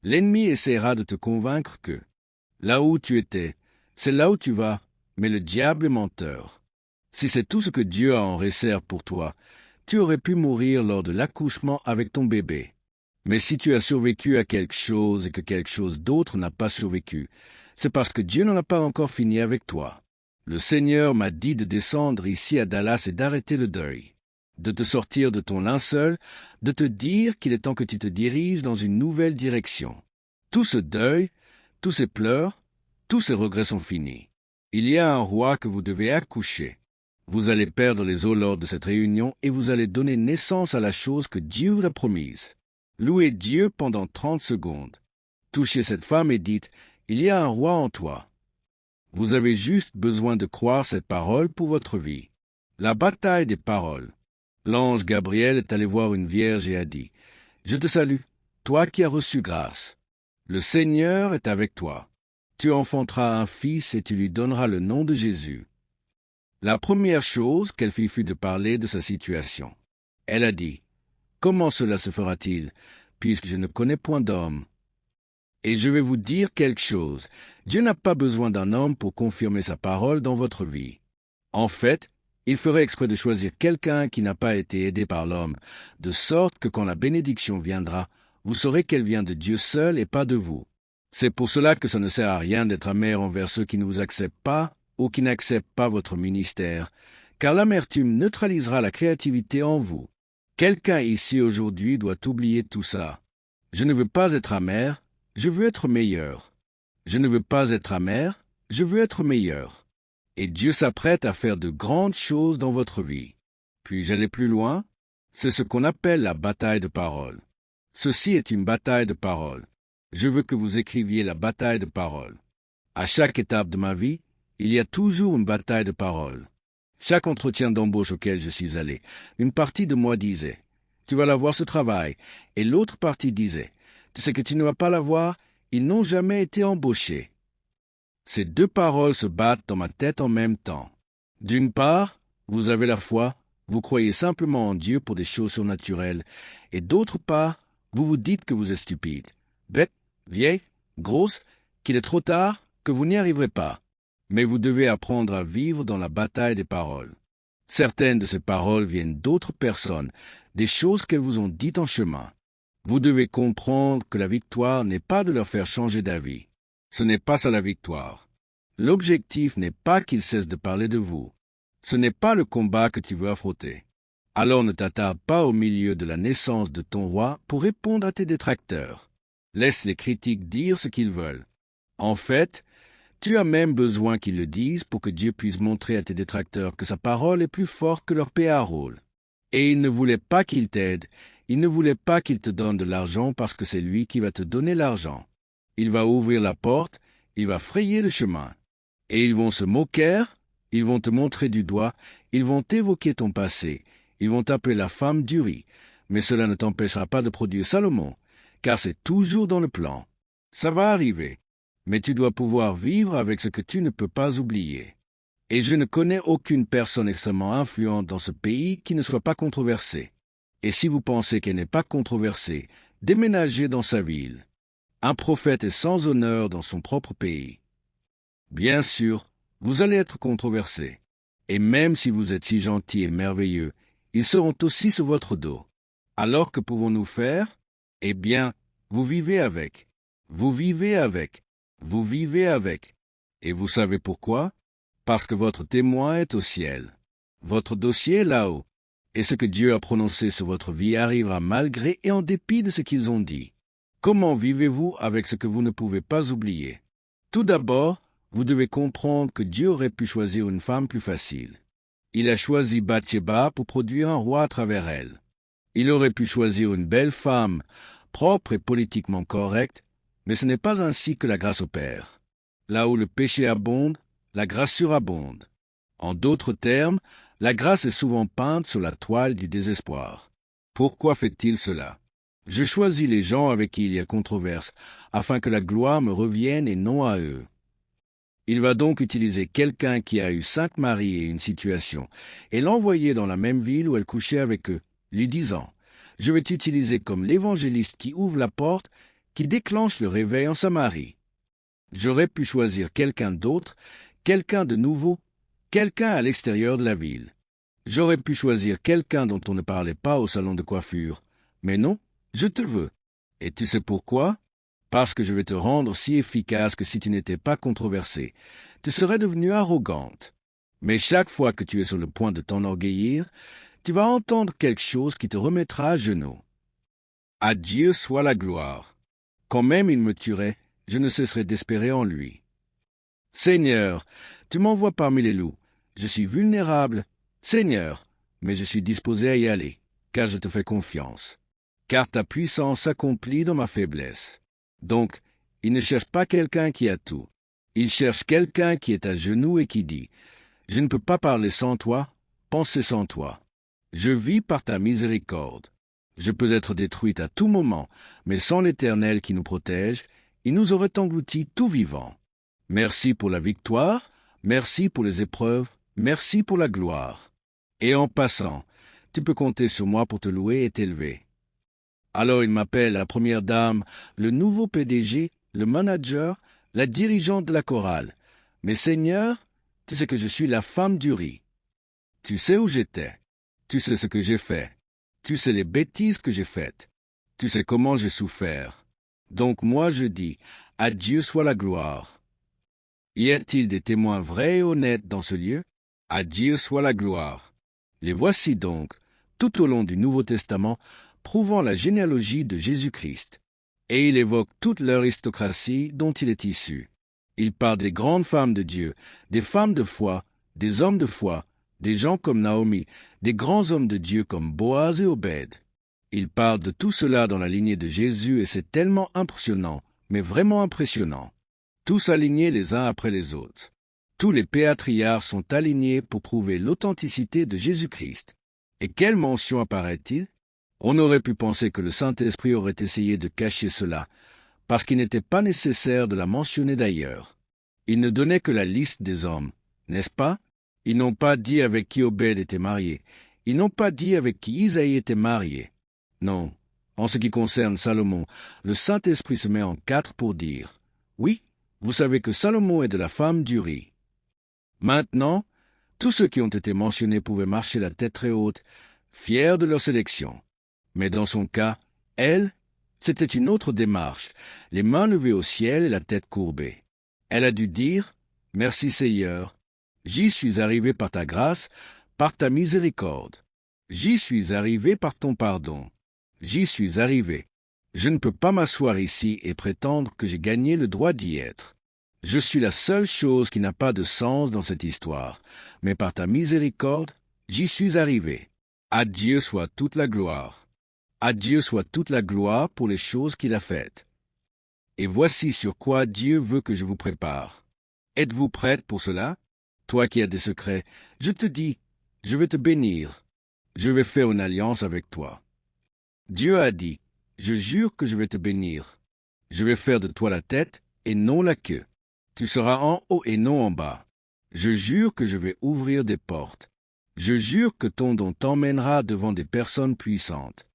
L'ennemi essaiera de te convaincre que, là où tu étais, c'est là où tu vas, mais le diable est menteur. Si c'est tout ce que Dieu a en réserve pour toi, tu aurais pu mourir lors de l'accouchement avec ton bébé. Mais si tu as survécu à quelque chose et que quelque chose d'autre n'a pas survécu, c'est parce que Dieu n'en a pas encore fini avec toi. Le Seigneur m'a dit de descendre ici à Dallas et d'arrêter le deuil, de te sortir de ton linceul, de te dire qu'il est temps que tu te diriges dans une nouvelle direction. Tout ce deuil, tous ces pleurs, tous ces regrets sont finis. Il y a un roi que vous devez accoucher. Vous allez perdre les os lors de cette réunion et vous allez donner naissance à la chose que Dieu vous a promise. Louez Dieu pendant 30 secondes. Touchez cette femme et dites, il y a un roi en toi. Vous avez juste besoin de croire cette parole pour votre vie. La bataille des paroles. L'ange Gabriel est allé voir une vierge et a dit, je te salue, toi qui as reçu grâce. Le Seigneur est avec toi. Tu enfanteras un fils et tu lui donneras le nom de Jésus. La première chose qu'elle fit fut de parler de sa situation. Elle a dit, comment cela se fera-t-il, puisque je ne connais point d'homme? Et je vais vous dire quelque chose. Dieu n'a pas besoin d'un homme pour confirmer sa parole dans votre vie. En fait, il ferait exprès de choisir quelqu'un qui n'a pas été aidé par l'homme, de sorte que quand la bénédiction viendra, vous saurez qu'elle vient de Dieu seul et pas de vous. C'est pour cela que ça ne sert à rien d'être amer envers ceux qui ne vous acceptent pas ou qui n'acceptent pas votre ministère, car l'amertume neutralisera la créativité en vous. Quelqu'un ici aujourd'hui doit oublier tout ça. Je ne veux pas être amer, je veux être meilleur. Je ne veux pas être amer, je veux être meilleur. Et Dieu s'apprête à faire de grandes choses dans votre vie. Puis-je aller plus loin? C'est ce qu'on appelle la bataille de parole. Ceci est une bataille de parole. Je veux que vous écriviez la bataille de parole. À chaque étape de ma vie, il y a toujours une bataille de parole. Chaque entretien d'embauche auquel je suis allé, une partie de moi disait, « Tu vas l'avoir ce travail », et l'autre partie disait, « Tu sais que tu ne vas pas l'avoir, ils n'ont jamais été embauchés. » Ces deux paroles se battent dans ma tête en même temps. D'une part, vous avez la foi, vous croyez simplement en Dieu pour des choses surnaturelles, et d'autre part, vous vous dites que vous êtes stupide, bête, vieille, grosse, qu'il est trop tard, que vous n'y arriverez pas. Mais vous devez apprendre à vivre dans la bataille des paroles. Certaines de ces paroles viennent d'autres personnes, des choses qu'elles vous ont dites en chemin. Vous devez comprendre que la victoire n'est pas de leur faire changer d'avis. Ce n'est pas ça la victoire. L'objectif n'est pas qu'ils cessent de parler de vous. Ce n'est pas le combat que tu veux affronter. Alors ne t'attarde pas au milieu de la naissance de ton roi pour répondre à tes détracteurs. Laisse les critiques dire ce qu'ils veulent. En fait, tu as même besoin qu'ils le disent pour que Dieu puisse montrer à tes détracteurs que sa parole est plus forte que leur péarole. Et il ne voulait pas qu'ils t'aident, il ne voulait pas qu'ils te donnent de l'argent parce que c'est lui qui va te donner l'argent. Il va ouvrir la porte, il va frayer le chemin. Et ils vont se moquer, ils vont te montrer du doigt, ils vont évoquer ton passé, ils vont t'appeler la femme d'Uri, mais cela ne t'empêchera pas de produire Salomon, car c'est toujours dans le plan. Ça va arriver, mais tu dois pouvoir vivre avec ce que tu ne peux pas oublier. Et je ne connais aucune personne extrêmement influente dans ce pays qui ne soit pas controversée. Et si vous pensez qu'elle n'est pas controversée, déménagez dans sa ville. Un prophète est sans honneur dans son propre pays. Bien sûr, vous allez être controversé. Et même si vous êtes si gentil et merveilleux, ils seront aussi sur votre dos. Alors que pouvons-nous faire? Eh bien, vous vivez avec. Vous vivez avec. Vous vivez avec. Et vous savez pourquoi? Parce que votre témoin est au ciel. Votre dossier est là-haut. Et ce que Dieu a prononcé sur votre vie arrivera malgré et en dépit de ce qu'ils ont dit. Comment vivez-vous avec ce que vous ne pouvez pas oublier? Tout d'abord, vous devez comprendre que Dieu aurait pu choisir une femme plus facile. Il a choisi Bathsheba pour produire un roi à travers elle. Il aurait pu choisir une belle femme, propre et politiquement correcte, mais ce n'est pas ainsi que la grâce opère. Là où le péché abonde, la grâce surabonde. En d'autres termes, la grâce est souvent peinte sur la toile du désespoir. Pourquoi fait-il cela? Je choisis les gens avec qui il y a controverse, afin que la gloire me revienne et non à eux. Il va donc utiliser quelqu'un qui a eu 5 maris et une situation, et l'envoyer dans la même ville où elle couchait avec eux, lui disant « Je vais t'utiliser comme l'évangéliste qui ouvre la porte, qui déclenche le réveil en Samarie. » J'aurais pu choisir quelqu'un d'autre, quelqu'un de nouveau, quelqu'un à l'extérieur de la ville. J'aurais pu choisir quelqu'un dont on ne parlait pas au salon de coiffure. Mais non, je te veux. Et tu sais pourquoi? Parce que je vais te rendre si efficace que si tu n'étais pas controversée, tu serais devenue arrogante. Mais chaque fois que tu es sur le point de t'enorgueillir, tu vas entendre quelque chose qui te remettra à genoux. À Dieu soit la gloire. Quand même il me tuerait, je ne cesserai d'espérer en lui. Seigneur, tu m'envoies parmi les loups. Je suis vulnérable, Seigneur, mais je suis disposé à y aller, car je te fais confiance. Car ta puissance s'accomplit dans ma faiblesse. Donc, il ne cherche pas quelqu'un qui a tout. Il cherche quelqu'un qui est à genoux et qui dit « Je ne peux pas parler sans toi, penser sans toi. Je vis par ta miséricorde. Je peux être détruite à tout moment, mais sans l'Éternel qui nous protège, il nous aurait engloutis tout vivant. Merci pour la victoire, merci pour les épreuves, merci pour la gloire. Et en passant, tu peux compter sur moi pour te louer et t'élever. » Alors il m'appelle la première dame, le nouveau PDG, le manager, la dirigeante de la chorale. Mais Seigneur, tu sais que je suis la femme du riz. Tu sais où j'étais. Tu sais ce que j'ai fait. Tu sais les bêtises que j'ai faites. Tu sais comment j'ai souffert. Donc moi je dis, à Dieu soit la gloire. Y a-t-il des témoins vrais et honnêtes dans ce lieu? À Dieu soit la gloire. Les voici donc, tout au long du Nouveau Testament, prouvant la généalogie de Jésus-Christ. Et il évoque toute l'aristocratie dont il est issu. Il parle des grandes femmes de Dieu, des femmes de foi, des hommes de foi, des gens comme Naomi, des grands hommes de Dieu comme Boaz et Obed. Il parle de tout cela dans la lignée de Jésus et c'est tellement impressionnant, mais vraiment impressionnant. Tous alignés les uns après les autres. Tous les patriarches sont alignés pour prouver l'authenticité de Jésus-Christ. Et quelle mention apparaît-il? On aurait pu penser que le Saint-Esprit aurait essayé de cacher cela, parce qu'il n'était pas nécessaire de la mentionner d'ailleurs. Il ne donnait que la liste des hommes, n'est-ce pas? Ils n'ont pas dit avec qui Obed était marié. Ils n'ont pas dit avec qui Isaïe était marié. Non, en ce qui concerne Salomon, le Saint-Esprit se met en 4 pour dire « Oui, vous savez que Salomon est de la femme d'Uri. » Maintenant, tous ceux qui ont été mentionnés pouvaient marcher la tête très haute, fiers de leur sélection. Mais dans son cas, elle, c'était une autre démarche, les mains levées au ciel et la tête courbée. Elle a dû dire « Merci Seigneur, j'y suis arrivé par ta grâce, par ta miséricorde. J'y suis arrivé par ton pardon. J'y suis arrivé. Je ne peux pas m'asseoir ici et prétendre que j'ai gagné le droit d'y être. Je suis la seule chose qui n'a pas de sens dans cette histoire, mais par ta miséricorde, j'y suis arrivé. À Dieu soit toute la gloire. À Dieu soit toute la gloire pour les choses qu'il a faites. Et voici sur quoi Dieu veut que je vous prépare. Êtes-vous prête pour cela? Toi qui as des secrets, je te dis, je vais te bénir. Je vais faire une alliance avec toi. Dieu a dit, je jure que je vais te bénir. Je vais faire de toi la tête et non la queue. Tu seras en haut et non en bas. Je jure que je vais ouvrir des portes. Je jure que ton don t'emmènera devant des personnes puissantes.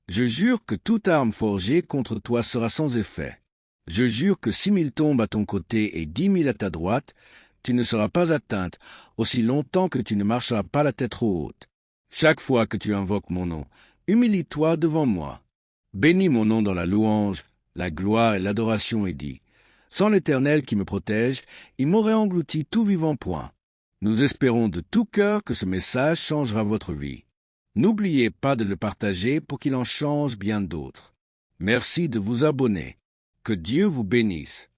Je jure que toute arme forgée contre toi sera sans effet. Je jure que 6 000 tombent à ton côté et 10 000 à ta droite, tu ne seras pas atteinte, aussi longtemps que tu ne marcheras pas la tête trop haute. Chaque fois que tu invoques mon nom, humilie-toi devant moi. Bénis mon nom dans la louange, la gloire et l'adoration, et dit, « Sans l'Éternel qui me protège, il m'aurait englouti tout vivant point. » Nous espérons de tout cœur que ce message changera votre vie. N'oubliez pas de le partager pour qu'il en change bien d'autres. Merci de vous abonner. Que Dieu vous bénisse.